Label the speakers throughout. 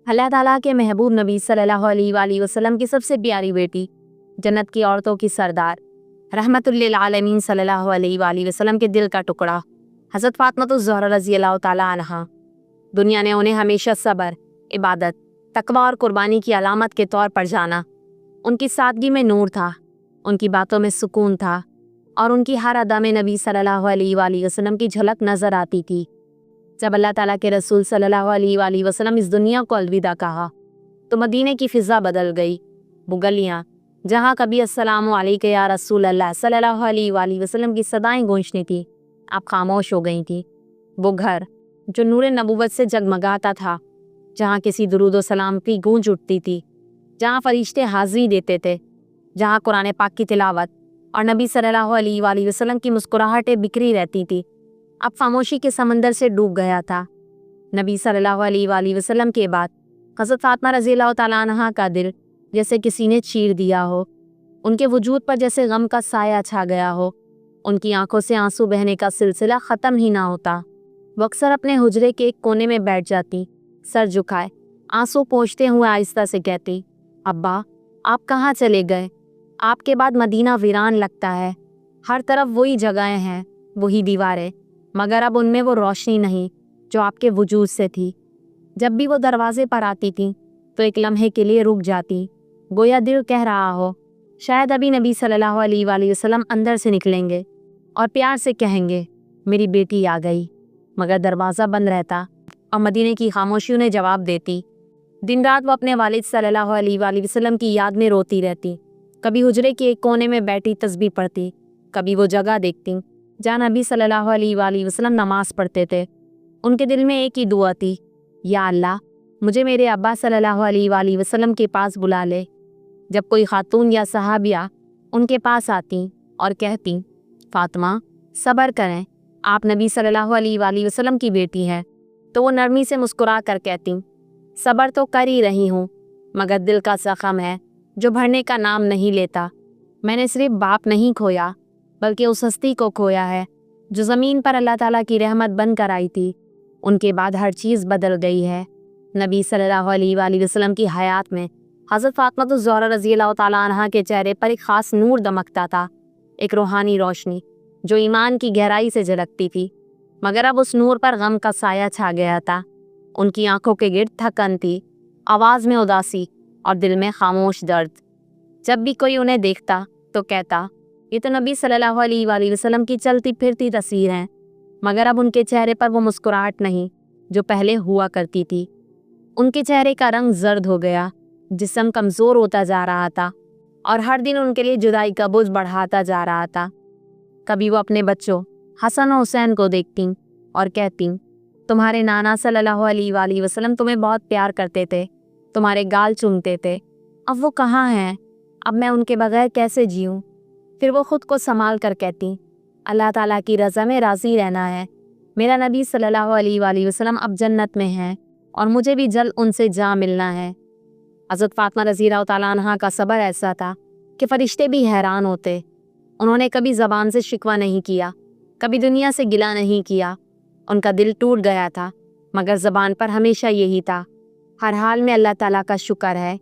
Speaker 1: اللہ ताला के महबूब नबी सल्लल्लाहु अलैहि वसल्लम की सबसे प्यारी बेटी, जन्नत की औरतों की सरदार, रहमतुल लिल आलमीन सल्लल्लाहु अलैहि वसल्लम के दिल का टुकड़ा हज़रत फ़ातिमा ज़हरा रज़ियल्लाहु ताला अन्हा। दुनिया ने उन्हें हमेशा सब्र, इबादत, तकवा और कुर्बानी की अलामत के तौर पर जाना। उनकी सादगी में नूर था, उनकी बातों में सुकून था और उनकी हर अदा में नबी सल्लल्लाहु अलैहि वसल्लम की झलक नज़र आती थी। जब अल्लाह ताला के रसूल सल्लल्लाहु अलैहि वसल्लम इस दुनिया को अलविदा कहा तो मदीने की फ़िज़ा बदल गई। वो गलियाँ जहाँ कभी अस्सलामु अलैका या रसूल अल्लाह सल्लल्लाहु अलैहि वसल्लम की सदाएं गूंजती थी, अब खामोश हो गई थी। वो घर जो नूरे नबूवत से जगमगाता था, जहाँ किसी दुरूद व सलाम की गूंज उठती थी, जहाँ फरिश्ते हाज़िरी देते थे, जहाँ कुरान पाक की तिलावत और नबी सल्लल्लाहु अलैहि वसल्लम की मुस्कुराहटें बिखरी रहती थी, अब खामोशी के समंदर से डूब गया था। नबी सल्लल्लाहु अलैहि वसल्लम के बाद हज़रत फ़ातिमा रज़ियल्लाहु ताला अन्हा का दिल जैसे किसी ने चीर दिया हो। उनके वजूद पर जैसे गम का साया छा गया हो। उनकी आंखों से आंसू बहने का सिलसिला ख़त्म ही ना होता। वो अक्सर अपने हुजरे के एक कोने में बैठ जाती, सर झुकाए, आंसू पोंछते हुए आहिस्ता से कहती, अब्बा आप कहाँ चले गए? आपके बाद मदीना वीरान लगता है। हर तरफ वही जगहें हैं, वही दीवारें, मगर अब उनमें वो रोशनी नहीं जो आपके वजूद से थी। जब भी वो दरवाजे पर आती थी तो एक लम्हे के लिए रुक जाती, गोया दिल कह रहा हो शायद अभी नबी सल्लल्लाहु अलैहि वसल्लम अंदर से निकलेंगे और प्यार से कहेंगे मेरी बेटी आ गई। मगर दरवाज़ा बंद रहता और मदीने की खामोशी उन्हें जवाब देती। दिन रात वो अपने वालिद सल्लल्लाहु अलैहि वसल्लम की याद में रोती रहती। कभी हुजरे के एक कोने में बैठी तस्बीह पढ़ती, कभी वो जगह देखती जहाँ नबी सल्लल्लाहु अलैहि वसल्लम नमाज पढ़ते थे। उनके दिल में एक ही दुआ थी, या अल्लाह मुझे मेरे अब्बा सल्लल्लाहु अलैहि वसल्लम के पास बुला ले। जब कोई खातून या सहाबिया उनके पास आती और कहती, फ़ातिमा सब्र करें, आप नबी सल्लल्लाहु अलैहि वसल्लम की बेटी हैं, तो वो नरमी से मुस्कुरा कर कहती, सब्र तो कर ही रही हूँ, मगर दिल का ज़ख्म है जो भरने का नाम नहीं लेता। मैंने सिर्फ बाप नहीं खोया बल्कि उस हस्ती को खोया है जो ज़मीन पर अल्लाह ताला की रहमत बन कर आई थी। उनके बाद हर चीज़ बदल गई है। नबी सल्लल्लाहु अलैहि वसल्लम की हयात में हज़रत फ़ातिमा ज़हरा रज़ियल्लाहु ताला अन्हा के चेहरे पर एक ख़ास नूर दमकता था, एक रूहानी रोशनी जो ईमान की गहराई से झलकती थी। मगर अब उस नूर पर गम का साया छा गया था। उनकी आंखों के गिर्द थकन थी, आवाज़ में उदासी और दिल में खामोश दर्द। जब भी कोई उन्हें देखता तो कहता, ये तो नबी सल्लल्लाहु अलैहि वसल्लम की चलती फिरती तस्वीर हैं। मगर अब उनके चेहरे पर वो मुस्कुराहट नहीं जो पहले हुआ करती थी। उनके चेहरे का रंग जर्द हो गया, जिस्म कमज़ोर होता जा रहा था और हर दिन उनके लिए जुदाई का बोझ बढ़ाता जा रहा था। कभी वो अपने बच्चों हसन और हुसैन को देखती और कहती, तुम्हारे नाना सल्लल्लाहु अलैहि वसल्लम तुम्हें बहुत प्यार करते थे, तुम्हारे गाल चूमते थे, अब वो कहाँ हैं? अब मैं उनके बगैर कैसे जीऊँ? फिर वो ख़ुद को संभाल कर कहती, अल्लाह ताला की रज़ा में राज़ी रहना है। मेरा नबी सल्लल्लाहु अलैहि वसल्लम अब जन्नत में हैं और मुझे भी जल्द उनसे जा मिलना है। हज़रत फ़ातिमा रज़ियल्लाहु ताला अन्हा का सब्र ऐसा था कि फ़रिश्ते भी हैरान होते। उन्होंने कभी ज़बान से शिकवा नहीं किया, कभी दुनिया से गिला नहीं किया। उनका दिल टूट गया था मगर ज़बान पर हमेशा यही था, हर हाल में अल्लाह ताला का शुक्र है।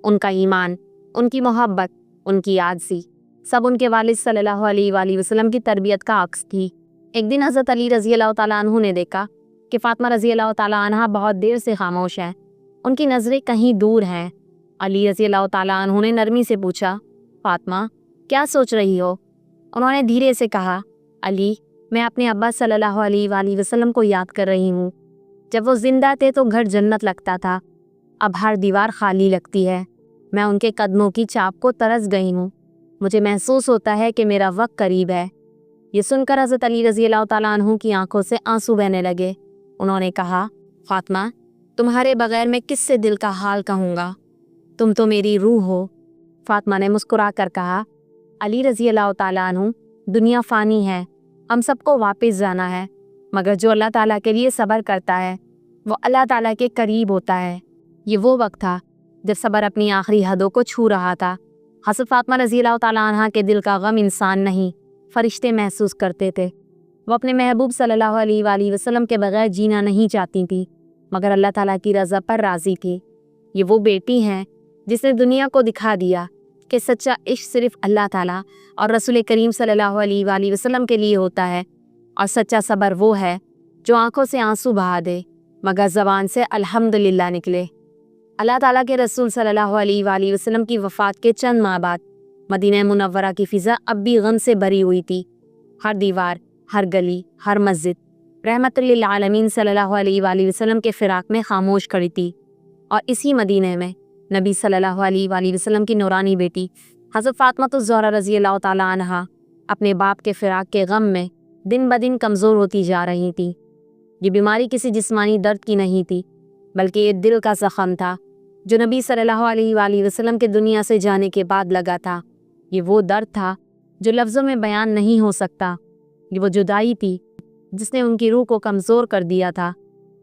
Speaker 1: उनका ईमान, उनकी मोहब्बत, उनकी आजिज़ी सब उनके वालिद सल्लल्लाहु अलैहि वसल्लम की तरबियत का अक्स थी। एक दिन हज़रत अली रज़ियल्लाहु ताला अन्हु ने देखा कि फ़ातिमा रज़ियल्लाहु ताला अन्हा बहुत देर से खामोश हैं, उनकी नज़रें कहीं दूर हैं। अली रज़ियल्लाहु ताला अन्हु ने नरमी से पूछा, फ़ातिमा क्या सोच रही हो? उन्होंने धीरे से कहा, अली मैं अपने अब्बा सल्लल्लाहु अलैहि वसल्लम को याद कर रही हूँ। जब वो ज़िंदा थे तो घर जन्नत लगता था, अब हर दीवार खाली लगती है। मैं उनके कदमों की चाप को तरस गई हूँ। मुझे महसूस होता है कि मेरा वक्त करीब है। ये सुनकर हज़रत अली रज़ियल्लाहु ताला अन्हु की आंखों से आंसू बहने लगे। उन्होंने कहा, फ़ातिमा तुम्हारे बगैर मैं किससे दिल का हाल कहूँगा? तुम तो मेरी रूह हो। फ़ातिमा ने मुस्कुरा कर कहा, अली रज़ियल्लाहु ताला अन्हु दुनिया फ़ानी है, हम सबको वापस जाना है, मगर जो अल्लाह ताला के लिए सब्र करता है वो अल्लाह ताला के करीब होता है। ये वो वक्त था जब सब्र अपनी आखिरी हदों को छू रहा था। हज़रत फ़ातिमा रज़ियल्लाहु ताला अन्हा के दिल का गम इंसान नहीं फ़रिश्ते महसूस करते थे। वो अपने महबूब सल्लल्लाहु अलैहि वसल्लम के बगैर जीना नहीं चाहती थी। मगर अल्लाह ताला की रज़ा पर राज़ी थी। ये वो बेटी हैं जिसने दुनिया को दिखा दिया कि सच्चा इश्क सिर्फ अल्लाह ताला और रसूल करीम सल्लल्लाहु अलैहि वसल्लम के लिए होता है, और सच्चा सब्र वो है जो आंखों से आंसू बहा दे मगर ज़बान से अल्हम्दुलिल्लाह निकले। अल्लाह ताला के रसूल सल्लल्लाहु अलैहि वसल्लम की वफ़ात के चंद माह बाद मदीना मुनव्वरा की फ़िज़ा अब भी गम से भरी हुई थी। हर दीवार, हर गली, हर मस्जिद रहमतुल लिल आलमीन सल्लल्लाहु अलैहि वसल्लम के फ़िराक में खामोश खड़ी थी। और इसी मदीने में नबी सल्लल्लाहु अलैहि वसल्लम की नूरानी बेटी हज़रत फ़ातिमा ज़हरा रज़ियल्लाहु ताला अन्हा अपने बाप के फ़िराक के गम में दिन ब दिन कमज़ोर होती जा रही थी। ये बीमारी किसी जिस्मानी दर्द की नहीं थी, बल्कि ये दिल का ज़ख़म था जो नबी सल्लल्लाहु अलैहि वसल्लम के दुनिया से जाने के बाद लगा था। ये वो दर्द था जो लफ्ज़ों में बयान नहीं हो सकता। ये वो जुदाई थी जिसने उनकी रूह को कमज़ोर कर दिया था।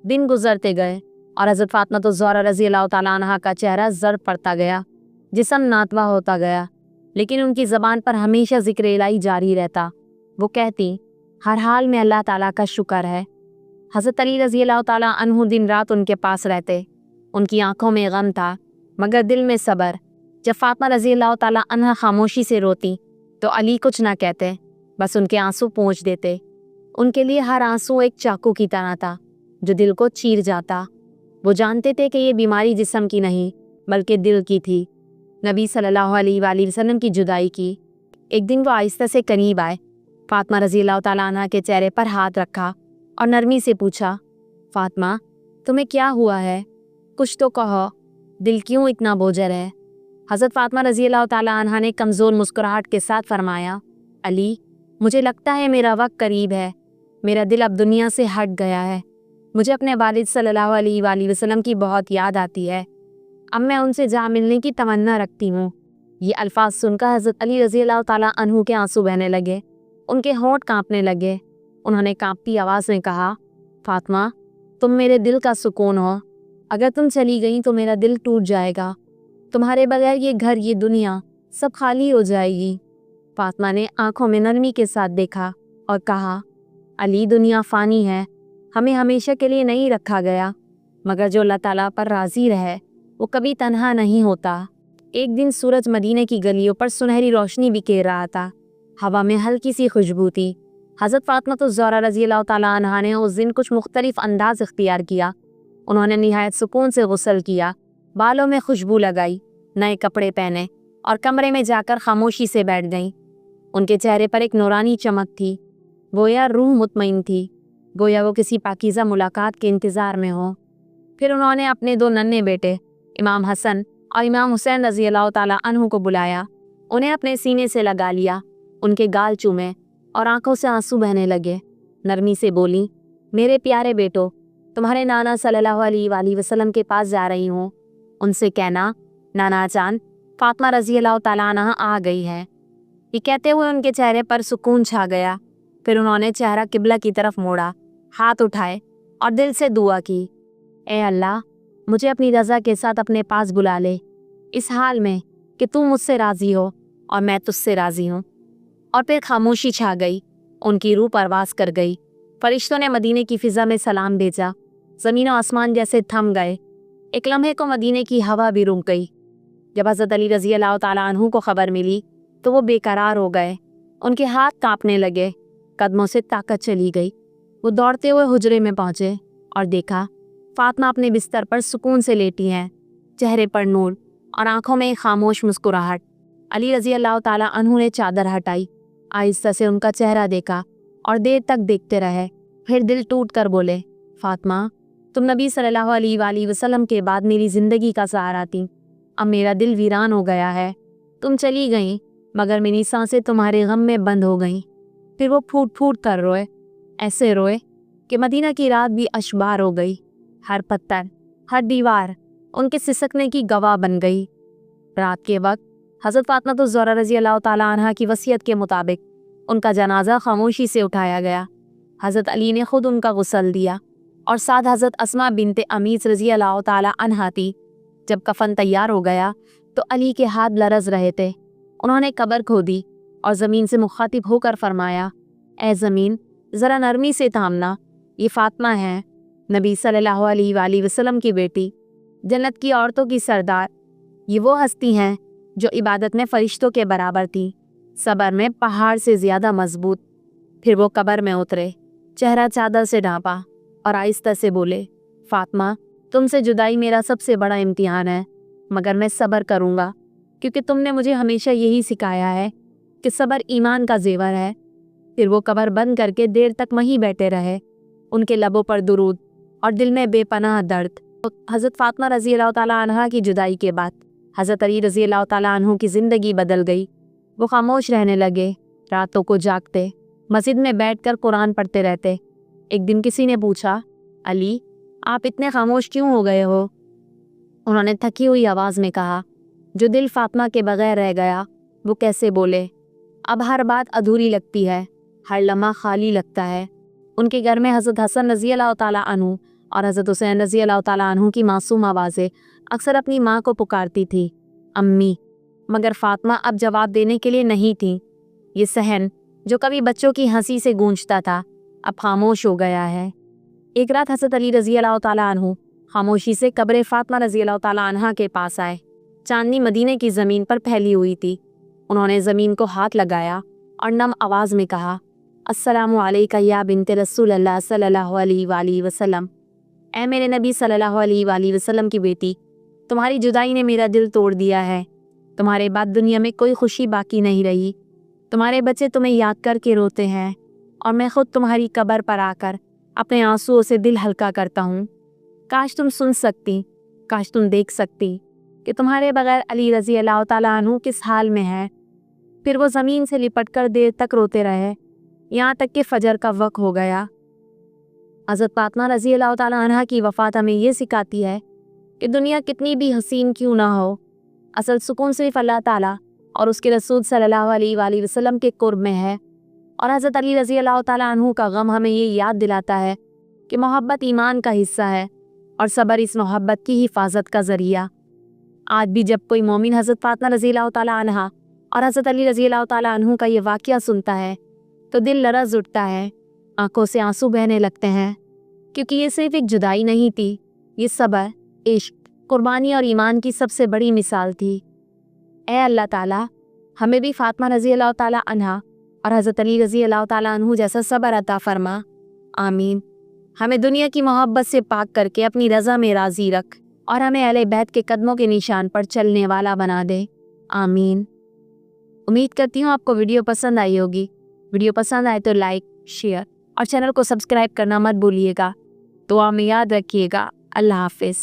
Speaker 1: दिन गुजरते गए और हज़रत फ़ातिमा ज़हरा रज़ियल्लाहु ताला अन्हा का चेहरा ज़र्द पड़ता गया, जिस्म नातवा होता गया, लेकिन उनकी ज़बान पर हमेशा ज़िक्र इलाही जारी रहता। वो कहती, हर हाल में अल्लाह ताला का शुक्र है। हज़रत अली रज़ियल्लाहु ताला अन्हु दिन रात उनके पास रहते। उनकी आंखों में गम था मगर दिल में सब्र। जब फ़ातिमा रज़ियल्लाहु ताला अन्हा खामोशी से रोती तो अली कुछ ना कहते, बस उनके आंसू पोंछ देते। उनके लिए हर आंसू एक चाकू की तरह था जो दिल को चीर जाता। वो जानते थे कि ये बीमारी जिस्म की नहीं बल्कि दिल की थी। नबी सल्लल्लाहु अलैहि वसल्लम की जुदाई की। एक दिन वो आहिस्ता से करीब आए, फ़ातिमा रज़ियल्लाहु ताला अन्हा के चेहरे पर हाथ रखा और नरमी से पूछा, फ़ातिमा तुम्हें क्या हुआ है? कुछ तो कहो, दिल क्यों इतना बोझल है? हज़रत फ़ातिमा रज़ियल्लाहु ताला अन्हा ने कमज़ोर मुस्कुराहट के साथ फरमाया, अली मुझे लगता है मेरा वक्त करीब है। मेरा दिल अब दुनिया से हट गया है। मुझे अपने वालिद सल्लल्लाहु अलैहि वसल्लम की बहुत याद आती है। अब मैं उनसे जा मिलने की तमन्ना रखती हूँ। ये अल्फाज सुनकर हज़रत अली रज़ियल्लाहु ताला अन्हु के आंसू बहने लगे, उनके होंठ कांपने लगे। उन्होंने कांपती आवाज़ में कहा, फ़ातिमा तुम मेरे दिल का सुकून हो। अगर तुम चली गई तो मेरा दिल टूट जाएगा। तुम्हारे बगैर ये घर, ये दुनिया सब खाली हो जाएगी। फ़ातिमा ने आंखों में नरमी के साथ देखा और कहा, अली दुनिया फ़ानी है, हमें हमेशा के लिए नहीं रखा गया, मगर जो अल्लाह ताला पर राज़ी रहे वो कभी तन्हा नहीं होता। एक दिन सूरज मदीने की गलियों पर सुनहरी रोशनी बिखेर रहा था। हवा में हल्की सी खुशबू थी। हज़रत फ़ातिमा ज़हरा रज़ियल्लाहु ताला अन्हा ने उस दिन कुछ मुख्तलिफ अंदाज इख्तियार किया। उन्होंने निहायत सुकून से गुस्ल किया, बालों में खुशबू लगाई, नए कपड़े पहने और कमरे में जाकर खामोशी से बैठ गईं। उनके चेहरे पर एक नूरानी चमक थी, गोया रूह मुतमईन थी, गोया वो किसी पाकीज़ा मुलाकात के इंतज़ार में हो। फिर उन्होंने अपने दो नन्हे बेटे इमाम हसन और इमाम हुसैन रज़ियल्लाहु ताला अन्हु को बुलाया, उन्हें अपने सीने से लगा लिया, उनके गाल चूमे और आंखों से आंसू बहने लगे। नरमी से बोली, मेरे प्यारे बेटो, तुम्हारे नाना सल्लल्लाहु अलैहि वसल्लम के पास जा रही हूँ। उनसे कहना, नाना जान, फ़ातिमा रज़ियल्लाहु ताला अन्हा आ गई है। ये कहते हुए उनके चेहरे पर सुकून छा गया। फिर उन्होंने चेहरा किबला की तरफ मोड़ा, हाथ उठाए और दिल से दुआ की, ए अल्लाह मुझे अपनी रज़ा के साथ अपने पास बुला ले, इस हाल में कि तू मुझसे राज़ी हो और मैं तुझसे राज़ी हूँ। और फिर खामोशी छा गई, उनकी रूह परवास कर गई। फरिश्तों ने मदीने की फ़िज़ा में सलाम भेजा, ज़मीन और आसमान जैसे थम गए। एक लम्हे को मदीने की हवा भी रुक गई। जब हज़रत अली रज़ियल्लाहु ताला अन्हु को खबर मिली तो वो बेकरार हो गए, उनके हाथ कांपने लगे, कदमों से ताकत चली गई। वो दौड़ते हुए हुजरे में पहुँचे और देखा फ़ातिमा अपने बिस्तर पर सुकून से लेटी हैं, चेहरे पर नूर और आंखों में एक खामोश मुस्कुराहट। अली रज़ियल्लाहु ताला अन्हु ने चादर हटाई, आहिस्ता से उनका चेहरा देखा और देर तक देखते रहे। फिर दिल टूट कर बोले, फ़ातिमा तुम नबी सल्लल्लाहु अलैहि वसल्लम के बाद मेरी ज़िंदगी का सहारा थी। अब मेरा दिल वीरान हो गया है। तुम चली गई मगर मेरी सांसें तुम्हारे गम में बंद हो गईं। फिर वो फूट फूट कर रोए, ऐसे रोए कि मदीना की रात भी अशबार हो गई। हर पत्थर, हर दीवार उनके सिसकने की गवाह बन गई। रात के वक्त हज़रत फ़ातिमा ज़हरा रज़ियल्लाहु ताला अन्हा की वसीयत के मुताबिक उनका जनाजा खामोशी से उठाया गया। हज़रत अली ने खुद उनका गुस्ल दिया और साथ हज़रत अस्मा बिनते अमीस रज़ियल्लाहु ताला अन्हा थी। जब कफन तैयार हो गया तो अली के हाथ लरज़ रहे थे। उन्होंने कब्र खोदी और ज़मीन से मुखातिब होकर फरमाया, ए ज़मीन ज़रा नरमी से थामना, ये फ़ातिमा हैं। नबी सल्लल्लाहु अलैहि वसल्लम की बेटी, जन्नत की औरतों की सरदार। ये वो हस्ती हैं जो इबादत में फरिश्तों के बराबर थी, सब्र में पहाड़ से ज़्यादा मजबूत। फिर वो कब्र में उतरे, चेहरा चादर से ढांपा और आहिस्ता से बोले, फातिमा, तुमसे जुदाई मेरा सबसे बड़ा इम्तिहान है, मगर मैं सब्र करूँगा, क्योंकि तुमने मुझे हमेशा यही सिखाया है कि सब्र ईमान का जेवर है। फिर वो कब्र बंद करके देर तक वहीं बैठे रहे, उनके लबों पर दुरूद और दिल में बेपनाह दर्द। हज़रत फातिमा रज़ी अल्लाह ताला अन्हा की जुदाई के बाद हज़रत अली रज़ी अल्लाह ताला अन्हु की ज़िंदगी बदल गई। वो खामोश रहने लगे, रातों को जागते, मस्जिद में बैठकर कुरान पढ़ते रहते। एक दिन किसी ने पूछा, अली, आप इतने खामोश क्यों हो गए हो? उन्होंने थकी हुई आवाज़ में कहा, जो दिल फातिमा के बगैर रह गया वो कैसे बोले? अब हर बात अधूरी लगती है, हर लम्हा खाली लगता है। उनके घर में हज़रत हसन रज़ी अल्लाह ताला अन्हु और हज़रत हुसैन रज़ी अल्लाह ताला अन्हु की मासूम आवाज़ें अक्सर अपनी माँ को पुकारती थी, अम्मी। मगर फातिमा अब जवाब देने के लिए नहीं थी। ये सहन जो कभी बच्चों की हंसी से गूंजता था, अब खामोश हो गया है। एक रात हज़रत अली रज़ी अल्लाह ताला अन्हु खामोशी से कब्र फातिमा रज़ी अल्लाह ताला अन्हा के पास आए। चांदनी मदीने की ज़मीन पर फैली हुई थी। उन्होंने ज़मीन को हाथ लगाया और नम आवाज़ में कहा, अस्सलामु अलैका या बिन्ते रसूलल्लाह सल्लल्लाहु अलैहि वसल्लम। ऐ मेरे नबी सल्लल्लाहु अलैहि वसल्लम की बेटी, तुम्हारी जुदाई ने मेरा दिल तोड़ दिया है। तुम्हारे बाद दुनिया में कोई खुशी बाकी नहीं रही। तुम्हारे बच्चे तुम्हें याद करके रोते हैं और मैं खुद तुम्हारी कब्र पर आकर अपने आंसुओं से दिल हल्का करता हूँ। काश तुम सुन सकती, काश तुम देख सकती कि तुम्हारे बगैर अली रज़ी अल्लाह ताला अन्हु किस हाल में है। फिर वो ज़मीन से लिपटकर देर तक रोते रहे, यहाँ तक कि फजर का वक्त हो गया। हज़रत फातिमा रज़ी अल्लाह ताला अन्हा की वफ़ात हमें ये सिखाती है कि दुनिया कितनी भी हसीन क्यों ना हो, असल सुकून सिर्फ अल्लाह ताला और उसके रसूल सल्लल्लाहु अलैहि वसल्लम के कुर्ब में है। और हज़रत अली रज़ी अल्लाह ताला अन्हु का गम हमें ये याद दिलाता है कि मोहब्बत ईमान का हिस्सा है और सब्र इस मोहब्बत की हिफाजत का ज़रिया। आज भी जब कोई मोमिन हज़रत फातिमा रज़ी अल्लाह ताला अन्हा और हज़रत अली रज़ी अल्लाह ताला अन्हु का ये वाक़या सुनता है तो दिल लरज़ उठता है, आंखों से आंसू बहने लगते हैं, क्योंकि ये सिर्फ एक जुदाई नहीं थी, ये सब्र, इश्क, कुर्बानी और ईमान की सबसे बड़ी मिसाल थी। ए अल्लाह ताला, हमें भी फातिमा रज़ी अल्लाह ताला अन्हा और हज़रत अली रज़ी अल्लाह ताला अन्हु जैसा सब्र अता फरमा। आमीन। हमें दुनिया की मोहब्बत से पाक करके अपनी रज़ा में राज़ी रख और हमें अहले बैत के कदमों के निशान पर चलने वाला बना दे। आमीन। उम्मीद करती हूँ आपको वीडियो पसंद आई होगी। वीडियो पसंद आए तो लाइक, शेयर और चैनल को सब्सक्राइब करना मत भूलिएगा। दुआ में याद रखिएगा। अल्लाह हाफिज़।